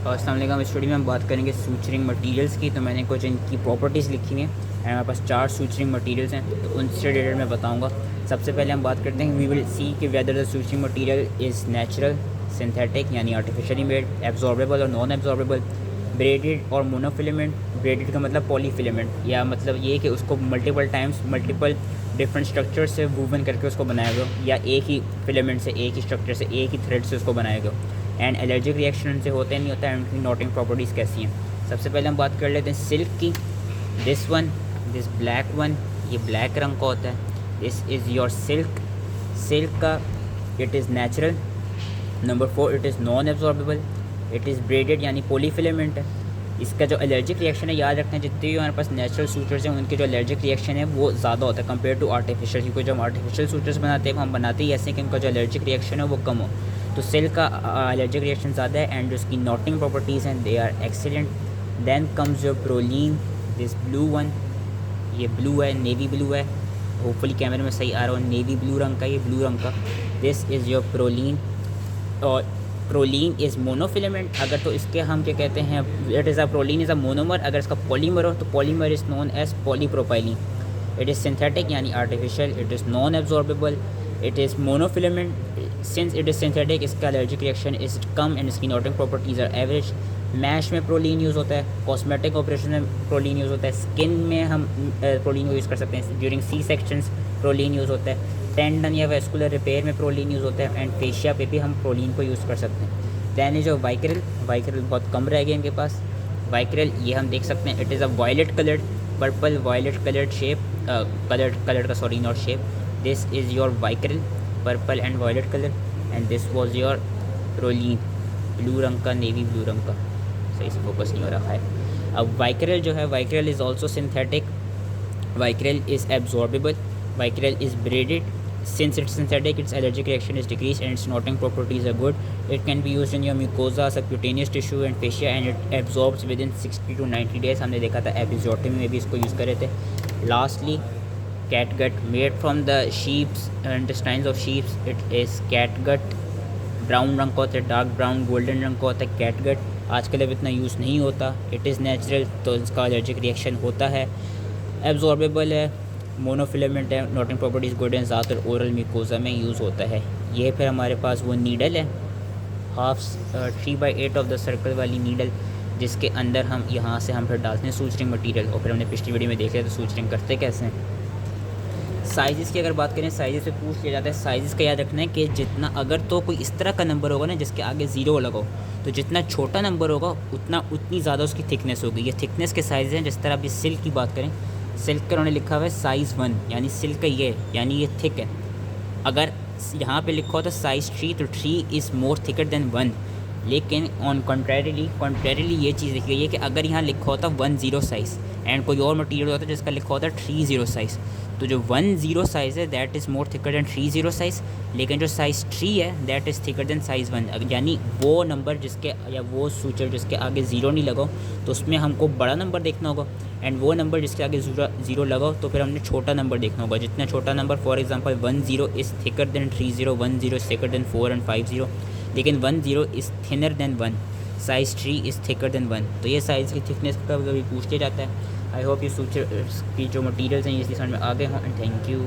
अस्सलाम वालेकुम। इस वीडियो में हम बात करेंगे सूचरिंग मटेरियल्स की। तो मैंने कुछ इनकी प्रॉपर्टीज़ लिखी हैं एंड हमारे पास 4 सूचरिंग मटेरियल्स हैं, तो उनसे रिलेटेड मैं बताऊंगा। सबसे पहले हम बात करते हैं, वी विल सी कि whether the suturing material is natural, synthetic यानी आर्टिफिशियली मेड, एब्जॉर्बेबल और नॉन एब्जॉर्बेबल, ब्रेडेड और मोनोफिलेमेंट। ब्रेडेड का मतलब पॉलीफिलेमेंट, या मतलब ये कि उसको multiple times multiple different structure से वूवन करके उसको बनाया गया, या एक ही फिलामेंट से, एक ही स्ट्रक्चर से, एक ही थ्रेड से उसको बनाया गया। एंड एलर्जिक रिएक्शन उनसे होता नहीं होता है। उनकी नोटिंग प्रॉपर्टीज़ कैसी हैं, सबसे पहले हम बात कर लेते हैं सिल्क की। This one, this black one, ये ब्लैक रंग का होता है। This is your silk. Silk का it is natural. Number 4, it is non absorbable. It is braided यानी पॉलीफिलेमेंट है। इसका जो एलर्जिक रिएक्शन है, याद रखना जितने भी हमारे पास नेचुरल सूचर्स हैं उनके जो एलर्जिक रिएक्शन है वो ज़्यादा होता है कंपेयर टू आर्टिफिशियल, क्योंकि जब हम आर्टिफिशियल सूचर्स बनाते हैं हम बनाते ही ऐसे कि उनका जो एलर्जिक रिएक्शन है वो कम हो। तो सिल्क का एलर्जिक रिएक्शन ज़्यादा है एंड उसकी नोटिंग प्रॉपर्टीज़ हैं, they are excellent. Then comes your prolene, this blue one, ये ब्लू है, नेवी ब्लू है, होपफुली कैमरे में सही आ रहा हो, नेवी ब्लू रंग का, ये ब्लू रंग का। This is your prolene. और प्रोलीन इज़ मोनोफिलेमेंट। अगर तो इसके हम क्या कहते हैं, it is a prolene is a monomer. अगर इसका पॉलीमर हो तो polymer is known as polypropylene. It is synthetic यानी artificial. It is non absorbable. It is monofilament. Since it is synthetic, इसका एलर्जिक रिएक्शन इज कम and इसकी knotting properties are average. Mesh में prolene use होता है, cosmetic operation में prolene use होता है, स्किन में हम प्रोलीन को यूज़ कर सकते हैं, ड्यूरिंग सी सेक्शंस प्रोलीन यूज़ होता है, टेंडन या वेस्कुलर रिपेयर में प्रोलीन यूज़ होता है, एंड फेशिया पे भी हम प्रोलीन को यूज़ कर सकते हैं। Then is वाइक्रल। वाइक्रल बहुत कम रह गया इनके पास। वाइक्रल ये हम देख सकते हैं, it is a violet coloured, purple violet coloured shape, coloured का sorry not shape. This is your Vicryl, purple and violet colour, and this was your prolene, blue रंग का, नेवी ब्लू रंग का, सही से फोकस नहीं हो रहा है। अब वाइक्रल जो है, Vicryl is also synthetic. Vicryl is absorbable. Vicryl is braided. Since it's synthetic, its allergic reaction is decreased and its knotting properties are good. It can be used in your mucosa, subcutaneous tissue and fascia, and it absorbs within 60 to 90 days. हमने देखा था एपिजोटमी में भी इसको use कर रहे थे। Lastly, catgut made from the sheep's intestines of sheep. It is catgut. Brown रंग का होता है, डार्क ब्राउन गोल्डन रंग का होता है कैटगट। आजकल अब इतना यूज़ नहीं होता। इट इज़ नेचुरल, तो इसका एलर्जिक रिएक्शन होता है। एब्जॉर्बेबल है, मोनोफिलेमेंट है, नोटिंग प्रॉपर्टीज़ गुड है, ज़्यादातर ओरल म्यूकोजा में यूज़ होता है। ये फिर हमारे पास वो नीडल है, हाफ 3/8 ऑफ द सर्कल वाली नीडल, जिसके अंदर हम यहाँ से हम फिर डालते हैं सूचरिंग मटेरियल। और फिर हमने पिछली वीडियो में देख लिया तो सूचरिंग करते कैसे हैं। साइज़ की अगर बात करें, साइज़ से पूछ लिया जाता है। साइज़ का याद रखना है कि जितना, अगर तो कोई इस तरह का नंबर होगा ना जिसके आगे ज़ीरो लगाओ, तो जितना छोटा नंबर होगा उतनी ज़्यादा उसकी थिकनेस होगी। ये थिकनेस के साइज़ हैं। जिस तरह अभी सिल्क की बात करें, सिल्क का उन्होंने लिखा हुआ है साइज़ 1, यानी सिल्क का ये यानी ये थिक है। अगर यहाँ पे लिखा हो तो साइज़ 3, तो 3 इज़ मोर थिकर देन 1। लेकिन ऑन कॉन्ट्रेरिली ये चीज़ लिखी गई है कि अगर यहाँ लिखा होता 10 साइज़ एंड कोई और मटीरियल होता जिसका लिखा होता 30 साइज़, तो जो 10 साइज़ है that is more thicker than 30 size. लेकिन जो साइज़ 3 है that is thicker than size 1। यानी वो नंबर जिसके या वो सूचर जिसके आगे ज़ीरो नहीं लगाओ तो उसमें हमको बड़ा नंबर देखना होगा, एंड वो नंबर जिसके आगे ज़ीरो लगाओ तो फिर हमने छोटा नंबर देखना होगा। जितना छोटा number, for example 10 is thicker than 30, 10 is thicker than 4 and 50, लेकिन 10 is thinner than 1, size 3 is thicker than 1। तो ये साइज़ की थिकनेस का कभी पूछ लिया जाता है। आई होप ये सूचर की जो मटीरियल्स हैं ये समझ में आ गए हों, एंड थैंक यू।